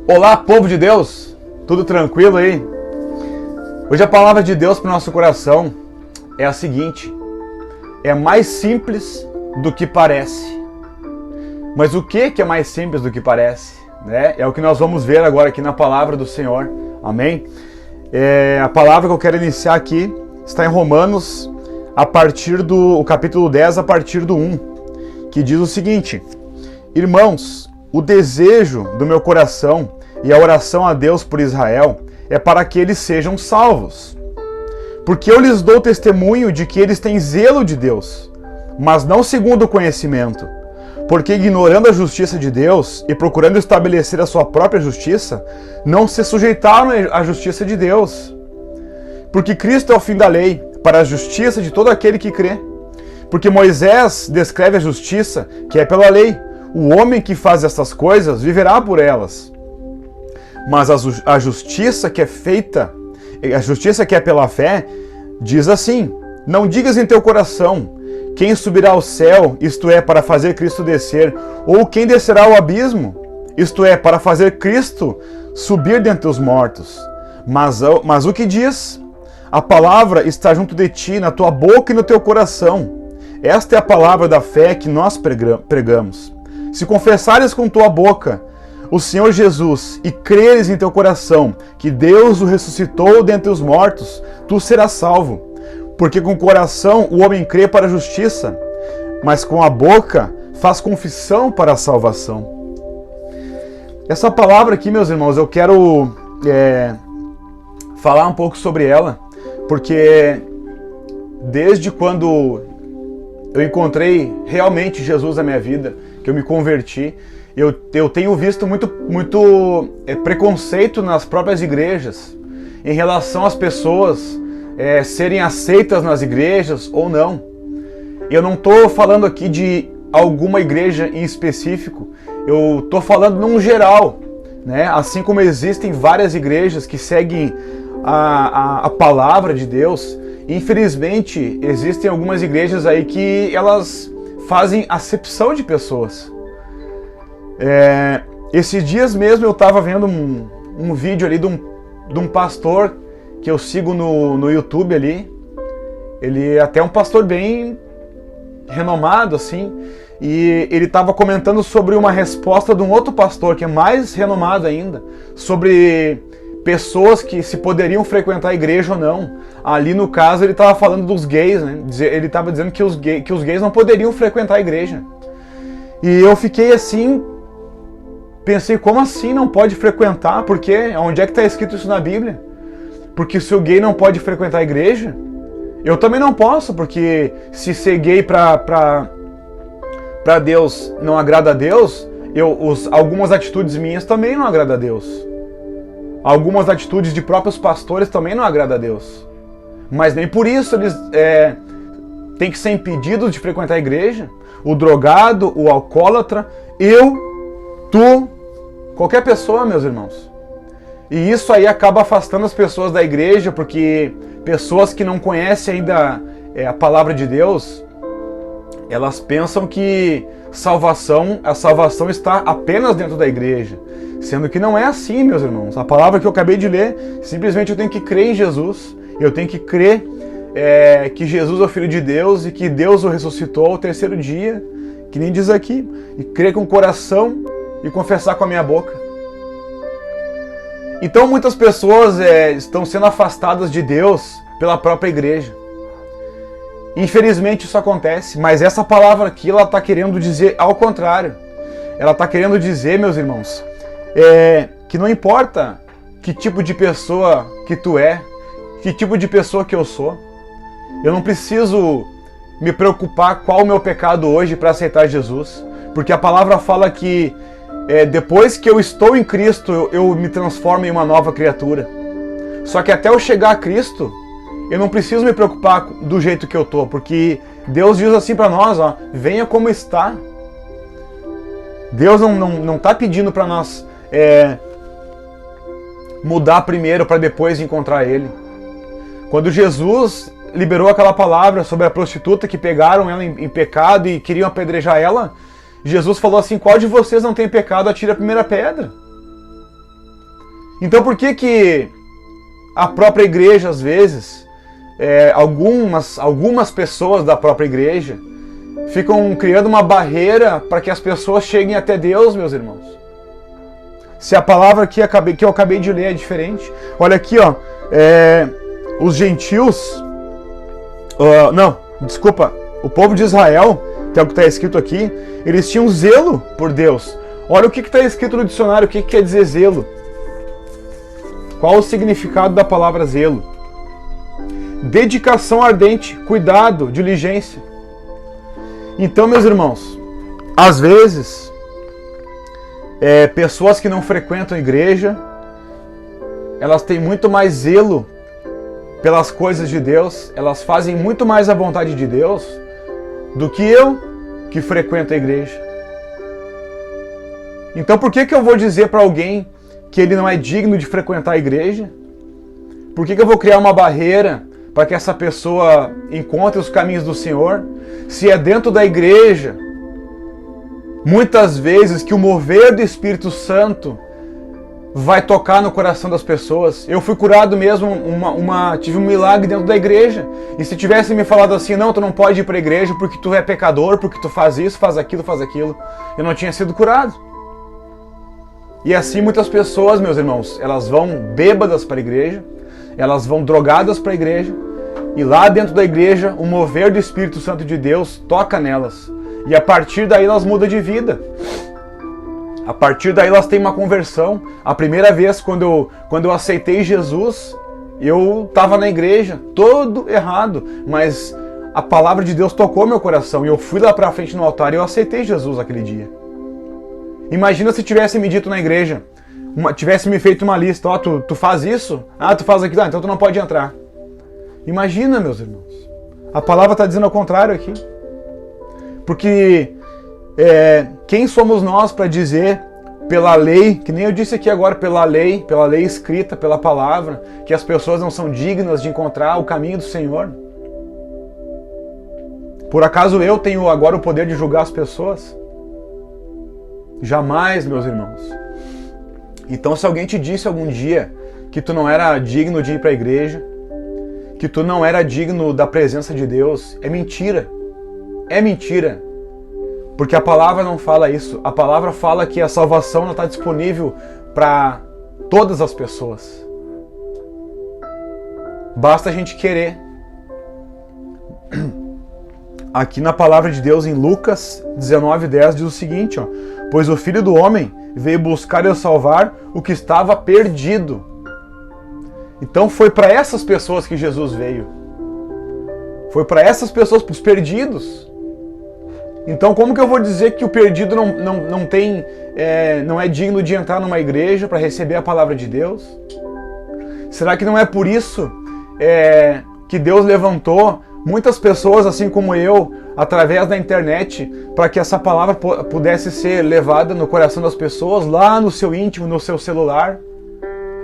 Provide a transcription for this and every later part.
Olá, povo de Deus, tudo tranquilo aí? Hoje a palavra de Deus para o nosso coração é a seguinte: é mais simples do que parece. Mas o que é mais simples do que parece? É o que nós vamos ver agora aqui na palavra do Senhor, amém? A palavra que eu quero iniciar aqui está em Romanos, a partir do capítulo 10, a partir do 1, que diz o seguinte: Irmãos, o desejo do meu coração e a oração a Deus por Israel é para que eles sejam salvos. Porque eu lhes dou testemunho de que eles têm zelo de Deus, mas não segundo o conhecimento. Porque ignorando a justiça de Deus e procurando estabelecer a sua própria justiça, não se sujeitaram à justiça de Deus. Porque Cristo é o fim da lei, para a justiça de todo aquele que crê. Porque Moisés descreve a justiça que é pela lei. O homem que faz estas coisas viverá por elas. Mas a justiça que é feita, a justiça que é pela fé, diz assim: não digas em teu coração, quem subirá ao céu, isto é, para fazer Cristo descer, ou quem descerá ao abismo, isto é, para fazer Cristo subir dentre os mortos. Mas o que diz? A palavra está junto de ti, na tua boca e no teu coração. Esta é a palavra da fé que nós pregamos. Se confessares com tua boca o Senhor Jesus e creres em teu coração que Deus o ressuscitou dentre os mortos, tu serás salvo. Porque com o coração o homem crê para a justiça, mas com a boca faz confissão para a salvação. Essa palavra aqui, meus irmãos, eu quero falar um pouco sobre ela, porque desde quando eu encontrei realmente Jesus na minha vida, que eu me converti, eu tenho visto muito preconceito nas próprias igrejas em relação às pessoas serem aceitas nas igrejas ou não. Eu não estou falando aqui de alguma igreja em específico, eu estou falando num geral, né? Assim como existem várias igrejas que seguem a palavra de Deus, infelizmente existem algumas igrejas aí que elas fazem acepção de pessoas. Esses dias mesmo eu estava vendo um vídeo ali de um pastor que eu sigo no YouTube ali. Ele é até um pastor bem renomado, assim, e ele estava comentando sobre uma resposta de um outro pastor que é mais renomado ainda, sobre pessoas que se poderiam frequentar a igreja ou não. Ali no caso ele estava falando dos gays, né? Ele estava dizendo que os gays não poderiam frequentar a igreja. E eu fiquei assim, pensei, como assim não pode frequentar? Por quê? Onde é que está escrito isso na Bíblia? Porque se o gay não pode frequentar a igreja, eu também não posso, porque se ser gay para Deus não agrada a Deus, algumas atitudes minhas também não agradam a Deus. Algumas atitudes de próprios pastores também não agradam a Deus. Mas nem por isso eles têm que ser impedidos de frequentar a igreja. O drogado, o alcoólatra, tu, qualquer pessoa, meus irmãos. E isso aí acaba afastando as pessoas da igreja, porque pessoas que não conhecem ainda a palavra de Deus, elas pensam que a salvação está apenas dentro da igreja. Sendo que não é assim, meus irmãos. A palavra que eu acabei de ler, simplesmente eu tenho que crer em Jesus. Eu tenho que crer que Jesus é o Filho de Deus e que Deus o ressuscitou ao terceiro dia, que nem diz aqui. E crer com o coração e confessar com a minha boca. Então muitas pessoas estão sendo afastadas de Deus pela própria igreja. Infelizmente isso acontece, mas essa palavra aqui ela está querendo dizer ao contrário. Ela está querendo dizer, meus irmãos, que não importa que tipo de pessoa que tu é, que tipo de pessoa que eu sou, eu não preciso me preocupar qual o meu pecado hoje para aceitar Jesus, porque a palavra fala que depois que eu estou em Cristo, eu me transformo em uma nova criatura. Só que até eu chegar a Cristo, eu não preciso me preocupar do jeito que eu tô, porque Deus diz assim para nós, ó, venha como está. Deus não está pedindo para nós mudar primeiro para depois encontrar Ele. Quando Jesus liberou aquela palavra sobre a prostituta que pegaram ela em pecado e queriam apedrejar ela, Jesus falou assim: qual de vocês não tem pecado, atire a primeira pedra. Então por que a própria igreja, às vezes, algumas pessoas da própria igreja ficam criando uma barreira para que as pessoas cheguem até Deus, meus irmãos? Se a palavra que eu acabei de ler é diferente. Olha aqui, ó, os gentios... o povo de Israel, que é o que está escrito aqui, eles tinham zelo por Deus. Olha o que está escrito no dicionário, o que quer dizer zelo. Qual o significado da palavra zelo? Dedicação ardente, cuidado, diligência. Então, meus irmãos, às vezes, pessoas que não frequentam a igreja, elas têm muito mais zelo pelas coisas de Deus, elas fazem muito mais a vontade de Deus do que eu, que frequento a igreja. Então por que eu vou dizer para alguém que ele não é digno de frequentar a igreja? Por que eu vou criar uma barreira para que essa pessoa encontre os caminhos do Senhor? Se é dentro da igreja, muitas vezes, que o mover do Espírito Santo vai tocar no coração das pessoas. Eu fui curado mesmo, tive um milagre dentro da igreja. E se tivesse me falado assim, não, tu não pode ir para a igreja porque tu é pecador, porque tu faz isso, faz aquilo, eu não tinha sido curado. E assim muitas pessoas, meus irmãos, elas vão bêbadas para a igreja, elas vão drogadas para a igreja, e lá dentro da igreja, o mover do Espírito Santo de Deus toca nelas. E a partir daí elas mudam de vida. A partir daí elas têm uma conversão. A primeira vez, quando eu aceitei Jesus, eu estava na igreja, todo errado, mas a palavra de Deus tocou meu coração, e eu fui lá para frente no altar e eu aceitei Jesus aquele dia. Imagina se tivesse me dito na igreja, tivesse me feito uma lista, ó, tu faz isso? Ah, tu faz aquilo? Ah, então tu não pode entrar. Imagina, meus irmãos. A palavra está dizendo ao contrário aqui. Porque quem somos nós para dizer pela lei, que nem eu disse aqui agora, pela lei escrita, pela palavra, que as pessoas não são dignas de encontrar o caminho do Senhor? Por acaso eu tenho agora o poder de julgar as pessoas? Jamais, meus irmãos. Então, se alguém te disse algum dia que tu não era digno de ir para a igreja, que tu não era digno da presença de Deus, é mentira. É mentira. Porque a palavra não fala isso. A palavra fala que a salvação não está disponível para todas as pessoas. Basta a gente querer. Aqui na palavra de Deus, em Lucas 19:10, diz o seguinte, ó: pois o Filho do Homem veio buscar e salvar o que estava perdido. Então foi para essas pessoas que Jesus veio. Foi para essas pessoas, para os perdidos. Então como que eu vou dizer que o perdido não é digno de entrar numa igreja para receber a palavra de Deus? Será que não é por isso que Deus levantou muitas pessoas, assim como eu, através da internet, para que essa palavra pudesse ser levada no coração das pessoas, lá no seu íntimo, no seu celular,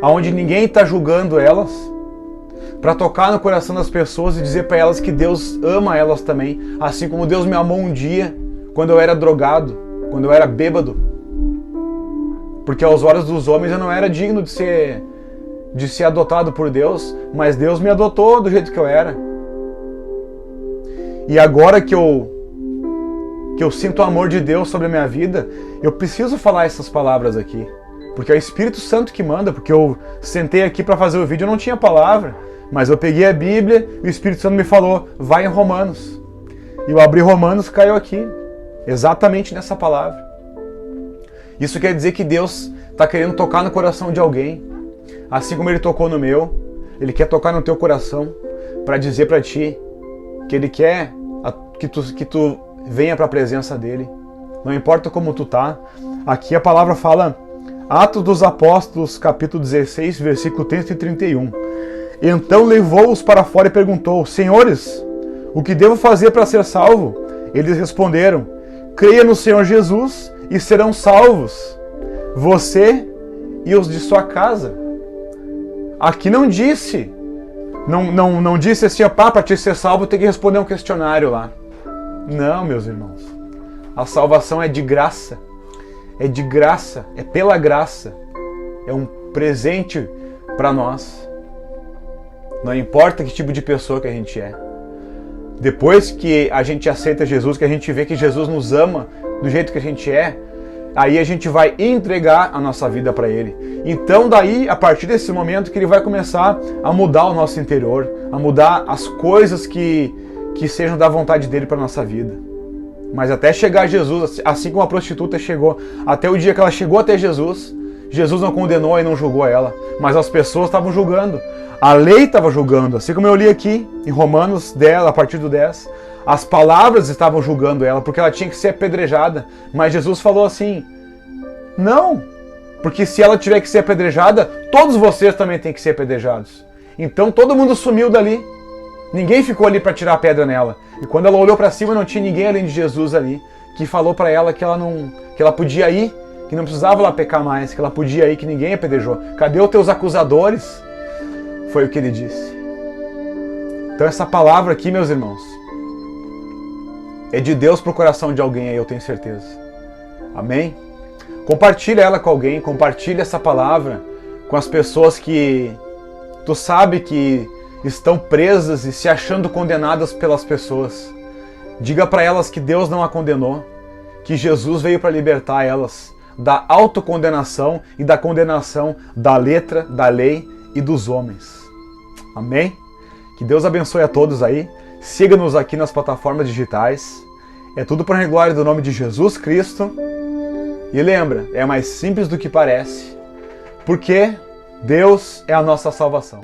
aonde ninguém está julgando elas, para tocar no coração das pessoas e dizer para elas que Deus ama elas também, assim como Deus me amou um dia, quando eu era drogado, quando eu era bêbado, porque aos olhos dos homens eu não era digno de ser adotado por Deus, mas Deus me adotou do jeito que eu era. E agora que eu sinto o amor de Deus sobre a minha vida, eu preciso falar essas palavras aqui. Porque é o Espírito Santo que manda, porque eu sentei aqui para fazer o vídeo e eu não tinha palavra. Mas eu peguei a Bíblia e o Espírito Santo me falou, vai em Romanos. E eu abri Romanos, caiu aqui. Exatamente nessa palavra. Isso quer dizer que Deus está querendo tocar no coração de alguém. Assim como Ele tocou no meu, Ele quer tocar no teu coração para dizer para ti que Ele quer que tu venha para a presença dEle. Não importa como tu tá. Aqui a palavra fala, Atos dos Apóstolos, capítulo 16, versículo 30 e 31. Então levou-os para fora e perguntou, Senhores, o que devo fazer para ser salvo? Eles responderam, creia no Senhor Jesus e serão salvos, você e os de sua casa. Aqui não disse, não disse assim, para te ser salvo tem que responder um questionário lá. Não, meus irmãos. A salvação é de graça. É de graça, é pela graça. É um presente para nós. Não importa que tipo de pessoa que a gente é. Depois que a gente aceita Jesus, que a gente vê que Jesus nos ama do jeito que a gente é, aí a gente vai entregar a nossa vida para Ele. Então daí, a partir desse momento, que Ele vai começar a mudar o nosso interior, a mudar as coisas que sejam da vontade dEle para nossa vida. Mas até chegar a Jesus, assim como a prostituta chegou, até o dia que ela chegou até Jesus, Jesus não condenou e não julgou ela, mas as pessoas estavam julgando. A lei estava julgando, assim como eu li aqui em Romanos 10, a partir do 10, as palavras estavam julgando ela, porque ela tinha que ser apedrejada. Mas Jesus falou assim, não, porque se ela tiver que ser apedrejada, todos vocês também têm que ser apedrejados. Então todo mundo sumiu dali, ninguém ficou ali para tirar a pedra nela. E quando ela olhou para cima, não tinha ninguém além de Jesus ali, que falou para ela que ela podia ir, que não precisava ela pecar mais, que ela podia ir, que ninguém apedrejou. Cadê os teus acusadores? Foi o que ele disse. Então essa palavra aqui, meus irmãos, é de Deus para o coração de alguém aí, eu tenho certeza. Amém? Compartilha ela com alguém, compartilha essa palavra com as pessoas que tu sabe que estão presas e se achando condenadas pelas pessoas. Diga para elas que Deus não a condenou, que Jesus veio para libertar elas da autocondenação e da condenação da letra, da lei e dos homens. Amém? Que Deus abençoe a todos aí. Siga-nos aqui nas plataformas digitais. É tudo para a glória do nome de Jesus Cristo. E lembra, é mais simples do que parece, porque Deus é a nossa salvação.